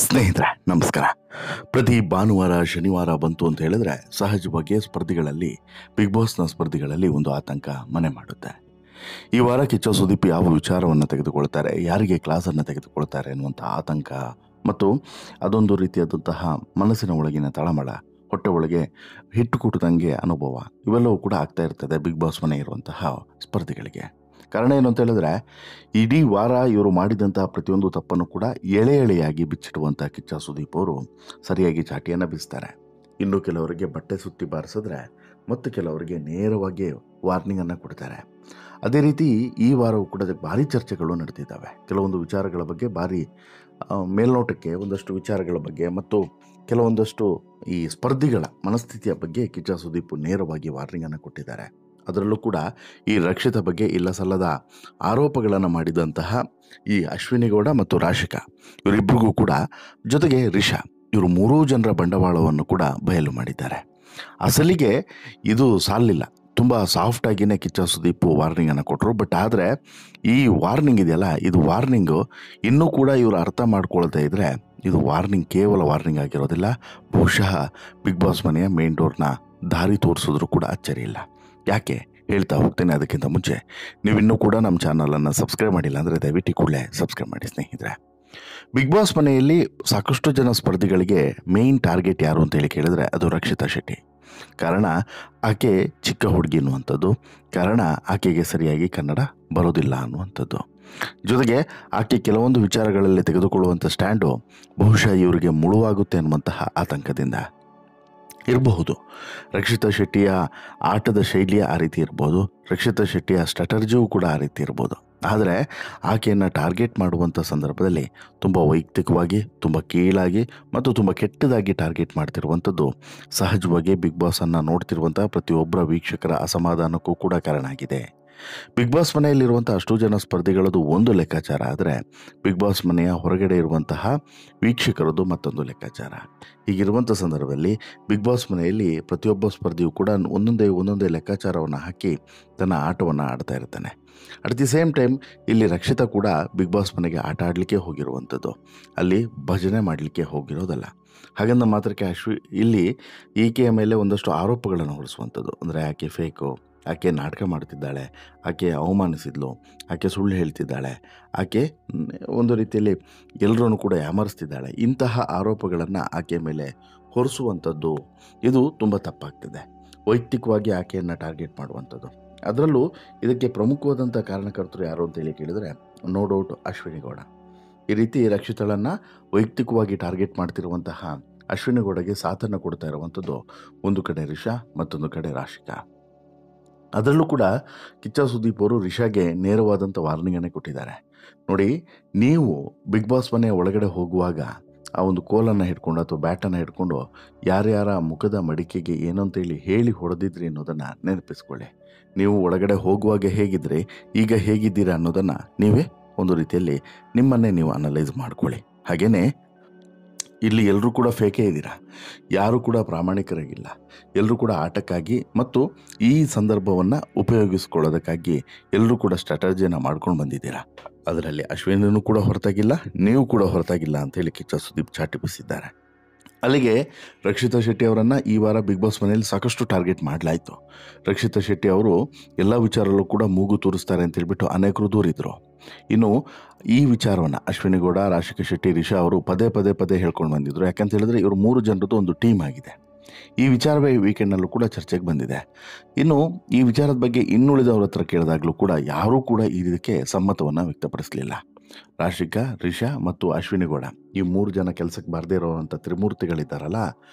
ಸ್ನೇಹಿತರೆ ನಮಸ್ಕಾರ. ಪ್ರತಿ ಭಾನುವಾರ ಶನಿವಾರ ಬಂತು ಅಂತ ಹೇಳಿದ್ರೆ ಸಹಜವಾಗಿ ಸ್ಪರ್ಧಿಗಳಲ್ಲಿ ಬಿಗ್ ಬಾಸ್ನ ಸ್ಪರ್ಧಿಗಳಲ್ಲಿ ಒಂದು ಆತಂಕ ಮನೆ ಮಾಡುತ್ತೆ. ಈ ವಾರ ಕಿಚ್ಚ ಸುದೀಪ್ ಯಾವ ವಿಚಾರವನ್ನು ತೆಗೆದುಕೊಳ್ತಾರೆ, ಯಾರಿಗೆ ಕ್ಲಾಸನ್ನು ತೆಗೆದುಕೊಳ್ತಾರೆ ಅನ್ನುವಂಥ ಆತಂಕ ಮತ್ತು ಅದೊಂದು ರೀತಿಯಾದಂತಹ ಮನಸ್ಸಿನ ಒಳಗಿನ ತಳಮಳ, ಹೊಟ್ಟೆ ಒಳಗೆ ಹಿಟ್ಟು ಕುಟ್ಟದಂಗೆ ಅನುಭವ ಇವೆಲ್ಲವೂ ಕೂಡ ಆಗ್ತಾ ಇರ್ತದೆ ಬಿಗ್ ಬಾಸ್ ಮನೆ ಇರುವಂತಹ ಸ್ಪರ್ಧಿಗಳಿಗೆ. ಕಾರಣ ಏನು ಅಂತ ಹೇಳಿದ್ರೆ, ಇಡೀ ವಾರ ಇವರು ಮಾಡಿದಂತಹ ಪ್ರತಿಯೊಂದು ತಪ್ಪನ್ನು ಕೂಡ ಎಳೆ ಎಳೆಯಾಗಿ ಬಿಚ್ಚಿಡುವಂಥ ಕಿಚ್ಚ ಸುದೀಪ್ ಅವರು ಸರಿಯಾಗಿ ಚಾಟಿಯನ್ನು ಬೀಸ್ತಾರೆ. ಇನ್ನು ಕೆಲವರಿಗೆ ಬಟ್ಟೆ ಸುತ್ತಿ ಬಾರಿಸಿದ್ರೆ ಮತ್ತು ಕೆಲವರಿಗೆ ನೇರವಾಗಿ ವಾರ್ನಿಂಗನ್ನು ಕೊಡ್ತಾರೆ. ಅದೇ ರೀತಿ ಈ ವಾರವೂ ಕೂಡ ಭಾರಿ ಚರ್ಚೆಗಳು ನಡೆದಿದ್ದಾವೆ. ಕೆಲವೊಂದು ವಿಚಾರಗಳ ಬಗ್ಗೆ ಭಾರಿ ಮೇಲ್ನೋಟಕ್ಕೆ ಒಂದಷ್ಟು ವಿಚಾರಗಳ ಬಗ್ಗೆ ಮತ್ತು ಕೆಲವೊಂದಷ್ಟು ಈ ಸ್ಪರ್ಧಿಗಳ ಮನಸ್ಥಿತಿಯ ಬಗ್ಗೆ ಕಿಚ್ಚ ಸುದೀಪ್ ನೇರವಾಗಿ ವಾರ್ನಿಂಗನ್ನು ಕೊಟ್ಟಿದ್ದಾರೆ. ಅದರಲ್ಲೂ ಕೂಡ ಈ ರಕ್ಷಿತ ಬಗ್ಗೆ ಇಲ್ಲ ಸಲ್ಲದ ಆರೋಪಗಳನ್ನು ಮಾಡಿದಂತಹ ಈ ಅಶ್ವಿನಿ ಗೌಡ ಮತ್ತು ರಾಶಿಕಾ ಇವರಿಬ್ಬರಿಗೂ ಕೂಡ, ಜೊತೆಗೆ ರಿಷಾ, ಇವರು ಮೂರೂ ಜನರ ಬಂಡವಾಳವನ್ನು ಕೂಡ ಬಯಲು ಮಾಡಿದ್ದಾರೆ. ಅಸಲಿಗೆ ಇದು ಸಾಲಿಲ್ಲ, ತುಂಬ ಸಾಫ್ಟಾಗಿಯೇ ಕಿಚ್ಚ ಸುದೀಪ್ ವಾರ್ನಿಂಗನ್ನು ಕೊಟ್ಟರು. ಬಟ್ ಆದರೆ ಈ ವಾರ್ನಿಂಗ್ ಇದೆಯಲ್ಲ, ಇದು ವಾರ್ನಿಂಗು ಇನ್ನೂ ಕೂಡ ಇವರು ಅರ್ಥ ಮಾಡ್ಕೊಳ್ತಾ ಇದ್ದರೆ ಇದು ವಾರ್ನಿಂಗ್ ಕೇವಲ ವಾರ್ನಿಂಗ್ ಆಗಿರೋದಿಲ್ಲ, ಬಹುಶಃ ಬಿಗ್ ಬಾಸ್ ಮನೆಯ ಮೇನ್ ಡೋರ್ನ ದಾರಿ ತೋರಿಸಿದ್ರು ಕೂಡ ಅಚ್ಚರಿ ಇಲ್ಲ. ಯಾಕೆ ಹೇಳ್ತಾ ಹೋಗ್ತೇನೆ. ಅದಕ್ಕಿಂತ ಮುಂಚೆ ನೀವಿನ್ನೂ ಕೂಡ ನಮ್ಮ ಚಾನಲನ್ನು ಸಬ್ಸ್ಕ್ರೈಬ್ ಮಾಡಿಲ್ಲ ಅಂದರೆ ದಯವಿಟ್ಟು ಕೂಡಲೇ ಸಬ್ಸ್ಕ್ರೈಬ್ ಮಾಡಿ ಸ್ನೇಹಿತರೆ. ಬಿಗ್ ಬಾಸ್ ಮನೆಯಲ್ಲಿ ಸಾಕಷ್ಟು ಜನ ಸ್ಪರ್ಧಿಗಳಿಗೆ ಮೇಯ್ನ್ ಟಾರ್ಗೆಟ್ ಯಾರು ಅಂತೇಳಿ ಕೇಳಿದ್ರೆ ಅದು ರಕ್ಷಿತಾ ಶೆಟ್ಟಿ. ಕಾರಣ ಆಕೆ ಚಿಕ್ಕ ಹುಡುಗಿ ಅನ್ನುವಂಥದ್ದು, ಕಾರಣ ಆಕೆಗೆ ಸರಿಯಾಗಿ ಕನ್ನಡ ಬರೋದಿಲ್ಲ ಅನ್ನುವಂಥದ್ದು, ಜೊತೆಗೆ ಆಕೆ ಕೆಲವೊಂದು ವಿಚಾರಗಳಲ್ಲಿ ತೆಗೆದುಕೊಳ್ಳುವಂಥ ಸ್ಟ್ಯಾಂಡು ಬಹುಶಃ ಇವರಿಗೆ ಮುಳುವಾಗುತ್ತೆ ಅನ್ನುವಂತಹ ಆತಂಕದಿಂದ ಇರಬಹುದು. ರಕ್ಷಿತಾ ಶೆಟ್ಟಿಯ ಆಟದ ಶೈಲಿಯ ಆ ರೀತಿ ಇರ್ಬೋದು, ರಕ್ಷಿತಾ ಶೆಟ್ಟಿಯ ಸ್ಟ್ರಾಟರ್ಜಿಯೂ ಕೂಡ ಆ ರೀತಿ ಇರ್ಬೋದು. ಆದರೆ ಆಕೆಯನ್ನು ಟಾರ್ಗೆಟ್ ಮಾಡುವಂಥ ಸಂದರ್ಭದಲ್ಲಿ ತುಂಬ ವೈಯಕ್ತಿಕವಾಗಿ, ತುಂಬ ಕೀಳಾಗಿ ಮತ್ತು ತುಂಬ ಕೆಟ್ಟದಾಗಿ ಟಾರ್ಗೆಟ್ ಮಾಡ್ತಿರುವಂಥದ್ದು ಸಹಜವಾಗಿ ಬಿಗ್ ಬಾಸನ್ನು ನೋಡ್ತಿರುವಂಥ ಪ್ರತಿಯೊಬ್ಬರ ವೀಕ್ಷಕರ ಅಸಮಾಧಾನಕ್ಕೂ ಕೂಡ ಕಾರಣ ಆಗಿದೆ. ಬಿಗ್ ಬಾಸ್ ಮನೆಯಲ್ಲಿರುವಂಥ ಅಷ್ಟು ಜನ ಸ್ಪರ್ಧಿಗಳದು ಒಂದು ಲೆಕ್ಕಾಚಾರ ಆದರೆ ಬಿಗ್ ಬಾಸ್ ಮನೆಯ ಹೊರಗಡೆ ಇರುವಂತಹ ವೀಕ್ಷಕರದು ಮತ್ತೊಂದು ಲೆಕ್ಕಾಚಾರ. ಹೀಗಿರುವಂಥ ಸಂದರ್ಭದಲ್ಲಿ ಬಿಗ್ ಬಾಸ್ ಮನೆಯಲ್ಲಿ ಪ್ರತಿಯೊಬ್ಬ ಸ್ಪರ್ಧಿಯೂ ಕೂಡ ಒಂದೊಂದೇ ಲೆಕ್ಕಾಚಾರವನ್ನು ಹಾಕಿ ತನ್ನ ಆಟವನ್ನು ಆಡ್ತಾ ಇರ್ತಾನೆ. ಅಟ್ ದಿ ಸೇಮ್ ಟೈಮ್ ಇಲ್ಲಿ ರಕ್ಷಿತಾ ಕೂಡ ಬಿಗ್ ಬಾಸ್ ಮನೆಗೆ ಆಟ ಆಡಲಿಕ್ಕೆ ಹೋಗಿರುವಂಥದ್ದು, ಅಲ್ಲಿ ಭಜನೆ ಮಾಡಲಿಕ್ಕೆ ಹೋಗಿರೋದಲ್ಲ. ಹಾಗಂದ ಮಾತ್ರಕ್ಕೆ ಇಲ್ಲಿ ಈಕೆಯ ಮೇಲೆ ಒಂದಷ್ಟು ಆರೋಪಗಳನ್ನು ಹೊರಿಸುವಂಥದ್ದು, ಅಂದರೆ ಆಕೆ ಫೇಕು, ಆಕೆ ನಾಟಕ ಮಾಡ್ತಿದ್ದಾಳೆ, ಆಕೆ ಅವಮಾನಿಸಿದ್ಲು, ಆಕೆ ಸುಳ್ಳು ಹೇಳ್ತಿದ್ದಾಳೆ, ಆಕೆ ಒಂದು ರೀತಿಯಲ್ಲಿ ಎಲ್ಲರೂ ಕೂಡ ಯಾಮರಿಸ್ತಿದ್ದಾಳೆ, ಇಂತಹ ಆರೋಪಗಳನ್ನು ಆಕೆ ಮೇಲೆ ಹೊರಿಸುವಂಥದ್ದು ಇದು ತುಂಬ ತಪ್ಪಾಗ್ತದೆ. ವೈಯಕ್ತಿಕವಾಗಿ ಆಕೆಯನ್ನು ಟಾರ್ಗೆಟ್ ಮಾಡುವಂಥದ್ದು. ಅದರಲ್ಲೂ ಇದಕ್ಕೆ ಪ್ರಮುಖವಾದಂಥ ಕಾರಣಕರ್ತರು ಯಾರು ಅಂತೇಳಿ ಕೇಳಿದರೆ ನೋ ಡೌಟ್ ಅಶ್ವಿನಿ ಗೌಡ. ಈ ರೀತಿ ರಕ್ಷಿತಳನ್ನು ವೈಯಕ್ತಿಕವಾಗಿ ಟಾರ್ಗೆಟ್ ಮಾಡ್ತಿರುವಂತಹ ಅಶ್ವಿನಿ ಗೌಡಗೆ ಸಾಥನ್ನು ಕೊಡ್ತಾ ಇರುವಂಥದ್ದು ಒಂದು ಕಡೆ ರಿಷಾ, ಮತ್ತೊಂದು ಕಡೆ ರಾಶಿಕಾ. ಅದರಲ್ಲೂ ಕೂಡ ಕಿಚ್ಚ ಸುದೀಪ್ ಅವರು ರಿಷಾಗೆ ನೇರವಾದಂಥ ವಾರ್ನಿಂಗನ್ನೇ ಕೊಟ್ಟಿದ್ದಾರೆ. ನೋಡಿ, ನೀವು ಬಿಗ್ ಬಾಸ್ ಮನೆಯ ಒಳಗಡೆ ಹೋಗುವಾಗ ಆ ಒಂದು ಕೋಲನ್ನು ಹಿಡ್ಕೊಂಡು ಅಥವಾ ಬ್ಯಾಟನ್ನು ಹಿಡ್ಕೊಂಡು ಯಾರ್ಯಾರ ಮುಖದ ಮಡಿಕೆಗೆ ಏನು ಅಂತೇಳಿ ಹೇಳಿ ಹೊಡೆದಿದ್ರಿ ಅನ್ನೋದನ್ನು ನೆನಪಿಸ್ಕೊಳ್ಳಿ. ನೀವು ಒಳಗಡೆ ಹೋಗುವಾಗ ಹೇಗಿದ್ರಿ, ಈಗ ಹೇಗಿದ್ದೀರಾ ಅನ್ನೋದನ್ನು ನೀವೇ ಒಂದು ರೀತಿಯಲ್ಲಿ ನಿಮ್ಮನ್ನೇ ನೀವು ಅನಲೈಸ್ ಮಾಡ್ಕೊಳ್ಳಿ. ಹಾಗೆಯೇ ಇಲ್ಲಿ ಎಲ್ಲರೂ ಕೂಡ ಫೇಕೇ ಇದ್ದೀರಾ, ಯಾರೂ ಕೂಡ ಪ್ರಾಮಾಣಿಕರಾಗಿಲ್ಲ. ಎಲ್ಲರೂ ಕೂಡ ಆಟಕ್ಕಾಗಿ ಮತ್ತು ಈ ಸಂದರ್ಭವನ್ನು ಉಪಯೋಗಿಸ್ಕೊಳ್ಳೋದಕ್ಕಾಗಿ ಎಲ್ಲರೂ ಕೂಡ ಸ್ಟ್ರಾಟಜಿಯನ್ನು ಮಾಡ್ಕೊಂಡು ಬಂದಿದ್ದೀರಾ. ಅದರಲ್ಲಿ ಅಶ್ವಿನಿನೂ ಕೂಡ ಹೊರತಾಗಿಲ್ಲ, ನೀವು ಕೂಡ ಹೊರತಾಗಿಲ್ಲ ಅಂತೇಳಿ ಕಿಚ್ಚ ಸುದೀಪ್ ಚಾಟಿ ಬೀಸಿದ್ದಾರೆ. ಅಲ್ಲಿಗೆ ರಕ್ಷಿತಾ ಶೆಟ್ಟಿ ಅವರನ್ನು ಈ ವಾರ ಬಿಗ್ ಬಾಸ್ ಮನೆಯಲ್ಲಿ ಸಾಕಷ್ಟು ಟಾರ್ಗೆಟ್ ಮಾಡಲಾಯಿತು. ರಕ್ಷಿತಾ ಶೆಟ್ಟಿ ಅವರು ಎಲ್ಲ ವಿಚಾರಲ್ಲೂ ಕೂಡ ಮೂಗು ತೋರಿಸ್ತಾರೆ ಅಂತೇಳ್ಬಿಟ್ಟು ಅನೇಕರು ದೂರಿದ್ರು. ಇನ್ನು ಈ ವಿಚಾರವನ್ನು ಅಶ್ವಿನಿ ಗೌಡ, ರಾಶಿಕಾ ಶೆಟ್ಟಿ, ರಿಷಾ ಅವರು ಪದೇ ಹೇಳ್ಕೊಂಡು ಬಂದಿದ್ರು. ಯಾಕಂತ ಹೇಳಿದ್ರೆ ಇವರು ಮೂರು ಜನರದ್ದು ಒಂದು ಟೀಮ್ ಆಗಿದೆ. ಈ ವಿಚಾರವೇ ವೀಕೆಂಡ್ನಲ್ಲೂ ಕೂಡ ಚರ್ಚೆಗೆ ಬಂದಿದೆ. ಇನ್ನು ಈ ವಿಚಾರದ ಬಗ್ಗೆ ಇನ್ನುಳಿದವ್ರ ಹತ್ರ ಕೇಳಿದಾಗಲೂ ಕೂಡ ಯಾರೂ ಕೂಡ ಇದಕ್ಕೆ ಸಮ್ಮತವನ್ನು ವ್ಯಕ್ತಪಡಿಸಲಿಲ್ಲ. ರಾಶಿಕಾ, ರಿಷಾ ಮತ್ತು ಅಶ್ವಿನಿ ಗೌಡ ಈ ಮೂರು ಜನ ಕೆಲಸಕ್ಕೆ ಬಾರದೇ ಇರೋವಂಥ ತ್ರಿಮೂರ್ತಿಗಳಿದ್ದಾರಲ್ಲ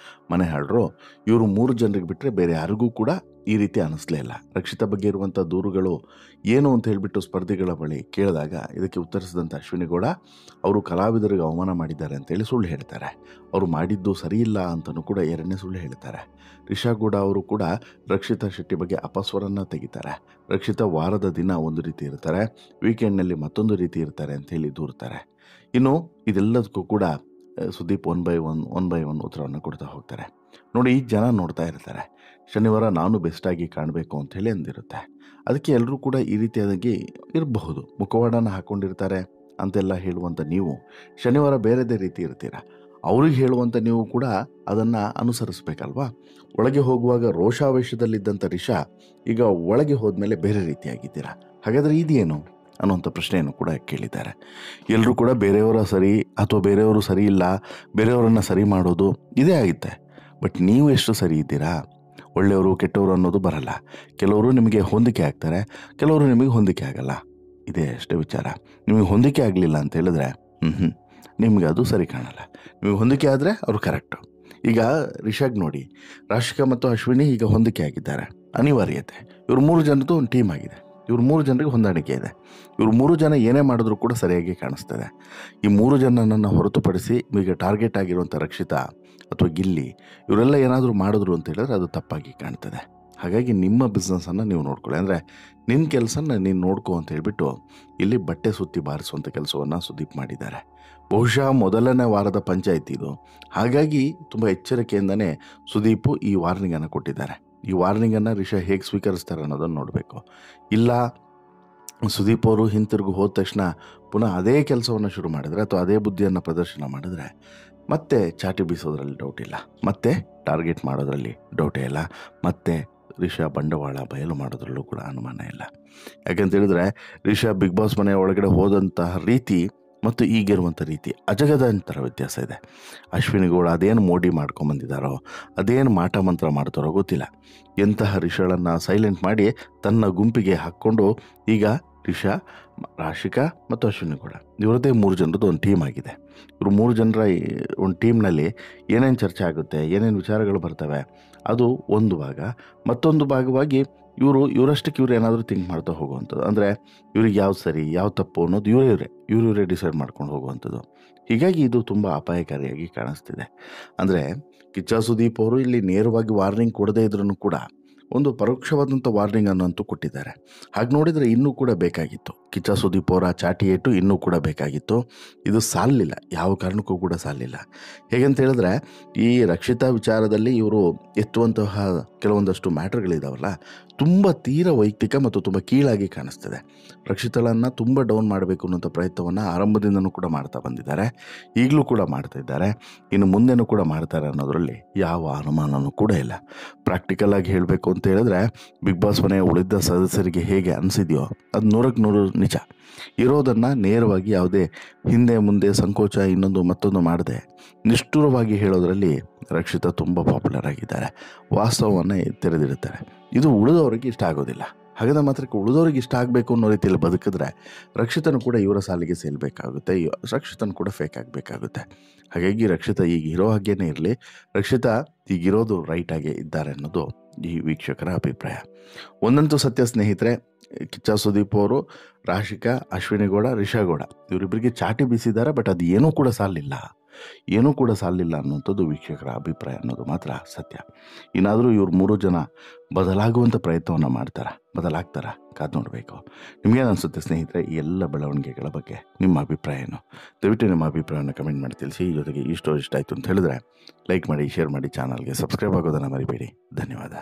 ಮನೆ ಹಾಳರು, ಇವರು ಮೂರು ಜನರಿಗೆ ಬಿಟ್ಟರೆ ಬೇರೆ ಯಾರಿಗೂ ಕೂಡ ಈ ರೀತಿ ಅನ್ನಿಸ್ಲೇ ಇಲ್ಲ. ರಕ್ಷಿತಾ ಬಗ್ಗೆ ಇರುವಂಥ ದೂರುಗಳು ಏನು ಅಂತ ಹೇಳಿಬಿಟ್ಟು ಸ್ಪರ್ಧಿಗಳ ಬಳಿ ಕೇಳಿದಾಗ ಇದಕ್ಕೆ ಉತ್ತರಿಸಿದಂಥ ಅಶ್ವಿನಿ ಗೌಡ ಅವರು ಕಲಾವಿದರಿಗೆ ಅವಮಾನ ಮಾಡಿದ್ದಾರೆ ಅಂತೇಳಿ ಸುಳ್ಳು ಹೇಳ್ತಾರೆ. ಅವರು ಮಾಡಿದ್ದು ಸರಿಯಿಲ್ಲ ಅಂತಲೂ ಕೂಡ ಎರಡನೇ ಸುಳ್ಳು ಹೇಳ್ತಾರೆ. ರಿಷಾ ಗೌಡ ಅವರು ಕೂಡ ರಕ್ಷಿತಾ ಶೆಟ್ಟಿ ಬಗ್ಗೆ ಅಪಸ್ವರನ್ನು ತೆಗಿತಾರೆ. ರಕ್ಷಿತಾ ವಾರದ ದಿನ ಒಂದು ರೀತಿ ಇರ್ತಾರೆ, ವೀಕೆಂಡ್ನಲ್ಲಿ ಮತ್ತೊಂದು ರೀತಿ ಇರ್ತಾರೆ ಅಂಥೇಳಿ ದೂರ್ತಾರೆ. ಇನ್ನು ಇದೆಲ್ಲದಕ್ಕೂ ಕೂಡ ಸುದೀಪ್ ಒನ್ ಬೈ ಒನ್ ಉತ್ತರವನ್ನು ಕೊಡ್ತಾ ಹೋಗ್ತಾರೆ. ನೋಡಿ, ಜನ ನೋಡ್ತಾ ಇರ್ತಾರೆ, ಶನಿವಾರ ನಾನು ಬೆಸ್ಟಾಗಿ ಕಾಣಬೇಕು ಅಂಥೇಳಿ ಅಂದಿರುತ್ತೆ. ಅದಕ್ಕೆ ಎಲ್ಲರೂ ಕೂಡ ಈ ರೀತಿಯಾಗಿ ಇರಬಹುದು, ಮುಖವಾಡನ ಹಾಕ್ಕೊಂಡಿರ್ತಾರೆ ಅಂತೆಲ್ಲ ಹೇಳುವಂಥ ನೀವು ಶನಿವಾರ ಬೇರೆದೇ ರೀತಿ ಇರ್ತೀರ. ಅವ್ರಿಗೆ ಹೇಳುವಂಥ ನೀವು ಕೂಡ ಅದನ್ನು ಅನುಸರಿಸ್ಬೇಕಲ್ವಾ. ಒಳಗೆ ಹೋಗುವಾಗ ರೋಷಾವೇಶದಲ್ಲಿದ್ದಂಥ ರಿಷಾ ಈಗ ಒಳಗೆ ಹೋದ್ಮೇಲೆ ಬೇರೆ ರೀತಿಯಾಗಿದ್ದೀರಾ, ಹಾಗಾದರೆ ಇದೇನು ಅನ್ನುವಂಥ ಪ್ರಶ್ನೆಯನ್ನು ಕೂಡ ಕೇಳಿದ್ದಾರೆ. ಎಲ್ಲರೂ ಕೂಡ ಬೇರೆಯವರ ಸರಿ ಅಥವಾ ಬೇರೆಯವರು ಸರಿ ಇಲ್ಲ, ಬೇರೆಯವರನ್ನು ಸರಿ ಮಾಡೋದು ಇದೇ ಆಗುತ್ತೆ. ಬಟ್ ನೀವು ಎಷ್ಟು ಸರಿ ಇದ್ದೀರಾ? ಒಳ್ಳೆಯವರು ಕೆಟ್ಟವರು ಅನ್ನೋದು ಬರಲ್ಲ. ಕೆಲವರು ನಿಮಗೆ ಹೊಂದಿಕೆ ಆಗ್ತಾರೆ, ಕೆಲವರು ನಿಮಗೆ ಹೊಂದಿಕೆ ಆಗಲ್ಲ. ಇದೇ ಅಷ್ಟೇ ವಿಚಾರ. ನಿಮಗೆ ಹೊಂದಿಕೆ ಆಗಲಿಲ್ಲ ಅಂತ ಹೇಳಿದ್ರೆ ನಿಮಗೆ ಅದು ಸರಿ ಕಾಣಲ್ಲ. ನಿಮಗೆ ಹೊಂದಿಕೆ ಆದರೆ ಅವರು ಕರೆಕ್ಟು. ಈಗ ರಿಷಾಗ್ ನೋಡಿ, ರಾಶಿಕಾ ಮತ್ತು ಅಶ್ವಿನಿ ಈಗ ಹೊಂದಿಕೆ ಆಗಿದ್ದಾರೆ, ಅನಿವಾರ್ಯತೆ. ಇವ್ರು 3 ಜನದ್ದು ಒಂದು ಟೀಮ್ ಆಗಿದೆ. ಇವ್ರು 3 ಜನರಿಗೆ ಹೊಂದಾಣಿಕೆ ಇದೆ. ಇವ್ರು 3 ಜನ ಏನೇ ಮಾಡಿದ್ರು ಕೂಡ ಸರಿಯಾಗಿ ಕಾಣಿಸ್ತದೆ. ಈ 3 ಜನನನ್ನು ಹೊರತುಪಡಿಸಿ ಈಗ ಟಾರ್ಗೆಟ್ ಆಗಿರುವಂಥ ರಕ್ಷಿತಾ ಅಥವಾ ಗಿಲ್ಲಿ ಇವರೆಲ್ಲ ಏನಾದರೂ ಮಾಡಿದ್ರು ಅಂತ ಹೇಳಿದ್ರೆ ಅದು ತಪ್ಪಾಗಿ ಕಾಣ್ತದೆ. ಹಾಗಾಗಿ ನಿಮ್ಮ ಬಿಸ್ನೆಸ್ಸನ್ನು ನೀವು ನೋಡ್ಕೊಳ್ಳಿ, ಅಂದರೆ ನಿನ್ನ ಕೆಲಸನ ನೀನು ನೋಡ್ಕೋ ಅಂತ ಹೇಳಿಬಿಟ್ಟು ಇಲ್ಲಿ ಬಟ್ಟೆ ಸುತ್ತಿ ಬಾರಿಸುವಂಥ ಕೆಲಸವನ್ನು ಸುದೀಪ್ ಮಾಡಿದ್ದಾರೆ. ಬಹುಶಃ ಮೊದಲನೇ ವಾರದ ಪಂಚಾಯಿತಿ ಇದು. ಹಾಗಾಗಿ ತುಂಬ ಎಚ್ಚರಿಕೆಯಿಂದನೇ ಸುದೀಪು ಈ ವಾರ್ನಿಂಗನ್ನು ಕೊಟ್ಟಿದ್ದಾರೆ. ಈ ವಾರ್ನಿಂಗನ್ನು ರಿಷಾ ಹೇಗೆ ಸ್ವೀಕರಿಸ್ತಾರೆ ಅನ್ನೋದನ್ನು ನೋಡಬೇಕು. ಇಲ್ಲ ಸುದೀಪ್ ಅವರು ಹಿಂತಿರುಗಿ ಹೋದ ತಕ್ಷಣ ಪುನಃ ಅದೇ ಕೆಲಸವನ್ನು ಶುರು ಮಾಡಿದರೆ ಅಥವಾ ಅದೇ ಬುದ್ಧಿಯನ್ನು ಪ್ರದರ್ಶನ ಮಾಡಿದರೆ ಮತ್ತೆ ಚಾಟಿ ಬೀಸೋದ್ರಲ್ಲಿ ಡೌಟ್ ಇಲ್ಲ, ಮತ್ತೆ ಟಾರ್ಗೆಟ್ ಮಾಡೋದ್ರಲ್ಲಿ ಡೌಟೇ ಇಲ್ಲ, ಮತ್ತೆ ರಿಷಾ ಬಂಡವಾಳ ಬಯಲು ಮಾಡೋದ್ರಲ್ಲೂ ಕೂಡ ಅನುಮಾನ ಇಲ್ಲ. ಯಾಕಂತೇಳಿದ್ರೆ ರಿಷಾ ಬಿಗ್ ಬಾಸ್ ಮನೆಯ ಒಳಗಡೆ ಹೋದಂತಹ ರೀತಿ ಮತ್ತು ಈಗಿರುವಂಥ ರೀತಿ ಅಜಗದಾಂತರ ವ್ಯತ್ಯಾಸ ಇದೆ. ಅಶ್ವಿನಿ ಗೌಡ ಅದೇನು ಮೋಡಿ ಮಾಡ್ಕೊಂಬಂದಿದ್ದಾರೋ, ಅದೇನು ಮಾಟ ಮಂತ್ರ ಮಾಡ್ತಾರೋ ಗೊತ್ತಿಲ್ಲ. ಎಂತಹ ರಿಷಾಳನ್ನು ಸೈಲೆಂಟ್ ಮಾಡಿ ತನ್ನ ಗುಂಪಿಗೆ ಹಾಕ್ಕೊಂಡು ಈಗ ರಿಷಾ, ರಾಶಿಕಾ ಮತ್ತು ಅಶ್ವಿನಿ ಗೌಡ ಇವರದ್ದೇ 3 ಜನರದ್ದು ಒಂದು ಟೀಮ್ ಆಗಿದೆ. ಇವರು 3 ಜನರ ಒಂದು ಟೀಮ್ನಲ್ಲಿ ಏನೇನು ಚರ್ಚೆ ಆಗುತ್ತೆ, ಏನೇನು ವಿಚಾರಗಳು ಬರ್ತವೆ ಅದು ಒಂದು ಭಾಗ. ಮತ್ತೊಂದು ಭಾಗವಾಗಿ ಇವರಷ್ಟಕ್ಕೆ ಇವ್ರು ಏನಾದರೂ ಥಿಂಕ್ ಮಾಡ್ತಾ ಹೋಗುವಂಥದ್ದು, ಅಂದರೆ ಇವ್ರಿಗೆ ಯಾವ್ದು ಸರಿ ಯಾವ ತಪ್ಪು ಅನ್ನೋದು ಇವರೇ ಡಿಸೈಡ್ ಮಾಡ್ಕೊಂಡು ಹೋಗುವಂಥದ್ದು. ಹೀಗಾಗಿ ಇದು ತುಂಬ ಅಪಾಯಕಾರಿಯಾಗಿ ಕಾಣಿಸ್ತಿದೆ. ಅಂದರೆ ಕಿಚ್ಚ ಸುದೀಪ್ ಅವರು ಇಲ್ಲಿ ನೇರವಾಗಿ ವಾರ್ನಿಂಗ್ ಕೊಡದೇ ಇದ್ರೂ ಕೂಡ ಒಂದು ಪರೋಕ್ಷವಾದಂಥ ವಾರ್ನಿಂಗ್ ಅನ್ನೋಂತೂ ಕೊಟ್ಟಿದ್ದಾರೆ. ಹಾಗೆ ನೋಡಿದರೆ ಇನ್ನೂ ಕೂಡ ಬೇಕಾಗಿತ್ತು. ಕಿಚ್ಚ ಸುದೀಪ್ ಅವರ ಚಾಟಿ ಏಟು ಇನ್ನೂ ಕೂಡ ಬೇಕಾಗಿತ್ತು. ಇದು ಸಾಲಿಲ್ಲ, ಯಾವ ಕಾರಣಕ್ಕೂ ಕೂಡ ಸಾಲಿಲ್ಲ. ಹೇಗಂತ ಹೇಳಿದ್ರೆ ಈ ರಕ್ಷಿತಾ ವಿಚಾರದಲ್ಲಿ ಇವರು ಎತ್ತುವಂತಹ ಕೆಲವೊಂದಷ್ಟು ಮ್ಯಾಟ್ರ್ಗಳಿದಾವಲ್ಲ, ತುಂಬ ತೀರ ವೈಯಕ್ತಿಕ ಮತ್ತು ತುಂಬ ಕೀಳಾಗಿ ಕಾಣಿಸ್ತದೆ. ರಕ್ಷಿತಳನ್ನು ತುಂಬ ಡೌನ್ ಮಾಡಬೇಕು ಅನ್ನೋಂಥ ಪ್ರಯತ್ನವನ್ನು ಆರಂಭದಿಂದನೂ ಕೂಡ ಮಾಡ್ತಾ ಬಂದಿದ್ದಾರೆ, ಈಗಲೂ ಕೂಡ ಮಾಡ್ತಾ ಇದ್ದಾರೆ, ಇನ್ನು ಮುಂದೆನೂ ಕೂಡ ಮಾಡ್ತಾರೆ ಅನ್ನೋದರಲ್ಲಿ ಯಾವ ಅನುಮಾನವೂ ಕೂಡ ಇಲ್ಲ. ಪ್ರಾಕ್ಟಿಕಲಾಗಿ ಹೇಳಬೇಕು ಅಂತ ಹೇಳಿದ್ರೆ ಬಿಗ್ ಬಾಸ್ ಮನೆಯ ಉಳಿದ ಸದಸ್ಯರಿಗೆ ಹೇಗೆ ಅನಿಸಿದೆಯೋ ಅದು 100ಕ್ಕೆ 100 ನಿಜ. ಇರೋದನ್ನು ನೇರವಾಗಿ ಯಾವುದೇ ಹಿಂದೆ ಮುಂದೆ ಸಂಕೋಚ ಇನ್ನೊಂದು ಮತ್ತೊಂದು ಮಾಡದೆ ನಿಷ್ಠುರವಾಗಿ ಹೇಳೋದ್ರಲ್ಲಿ ರಕ್ಷಿತಾ ತುಂಬ ಪಾಪ್ಯುಲರ್ ಆಗಿದ್ದಾರೆ. ವಾಸ್ತವವನ್ನು ತೆರೆದಿಡುತ್ತಾರೆ. ಇದು ಉಳಿದವರಿಗೆ ಇಷ್ಟ ಆಗೋದಿಲ್ಲ. ಹಾಗಾದ ಮಾತ್ರಕ್ಕೆ ಉಳಿದವ್ರಿಗೆ ಇಷ್ಟ ಆಗಬೇಕು ಅನ್ನೋ ರೀತಿಯಲ್ಲಿ ಬದುಕಿದ್ರೆ ರಕ್ಷಿತನು ಕೂಡ ಇವರ ಸಾಲಿಗೆ ಸೇಲ್ಬೇಕಾಗುತ್ತೆ, ರಕ್ಷಿತನು ಕೂಡ ಫೇಕ್ ಆಗಬೇಕಾಗುತ್ತೆ. ಹಾಗಾಗಿ ರಕ್ಷಿತಾ ಈಗ ಇರೋ ಹಾಗೇನೇ ಇರಲಿ, ರಕ್ಷಿತಾ ಈಗಿರೋದು ರೈಟಾಗೇ ಇದ್ದಾರೆ ಅನ್ನೋದು ಈ ವೀಕ್ಷಕರ ಅಭಿಪ್ರಾಯ. ಒಂದಂತೂ ಸತ್ಯ ಸ್ನೇಹಿತರೆ, ಕಿಚ್ಚ ಸುದೀಪ್ ಅವರು ರಾಶಿಕಾ, ಅಶ್ವಿನಿ ಗೌಡ, ರಿಷಾ ಗೌಡ ಇವರಿಬ್ಬರಿಗೆ ಚಾಟಿ ಬೀಸಿದ್ದಾರೆ. ಬಟ್ ಅದು ಏನೂ ಕೂಡ ಸಾಲಿಲ್ಲ ಅನ್ನುವಂಥದ್ದು ವೀಕ್ಷಕರ ಅಭಿಪ್ರಾಯ ಅನ್ನೋದು ಮಾತ್ರ ಸತ್ಯ. ಇನ್ನಾದರೂ ಇವ್ರು 3 ಜನ ಬದಲಾಗುವಂಥ ಪ್ರಯತ್ನವನ್ನು ಬದಲಾಗ್ತಾರ ಕಾದು ನೋಡಬೇಕು. ನಿಮಗೇನು ಅನಿಸುತ್ತೆ ಸ್ನೇಹಿತರೆ ಈ ಎಲ್ಲ ಬೆಳವಣಿಗೆಗಳ ಬಗ್ಗೆ ನಿಮ್ಮ ಅಭಿಪ್ರಾಯ ಏನು? ದಯವಿಟ್ಟು ನಿಮ್ಮ ಅಭಿಪ್ರಾಯವನ್ನು ಕಮೆಂಟ್ ಮಾಡಿ ತಿಳಿಸಿ. ಜೊತೆಗೆ ಈ ಸ್ಟೋರಿ ಇಷ್ಟ ಆಯಿತು ಅಂತ ಹೇಳಿದ್ರೆ ಲೈಕ್ ಮಾಡಿ, ಶೇರ್ ಮಾಡಿ, ಚಾನಲ್ಗೆ ಸಬ್ಸ್ಕ್ರೈಬ್ ಆಗೋದನ್ನು ಮರಿಬೇಡಿ. ಧನ್ಯವಾದ.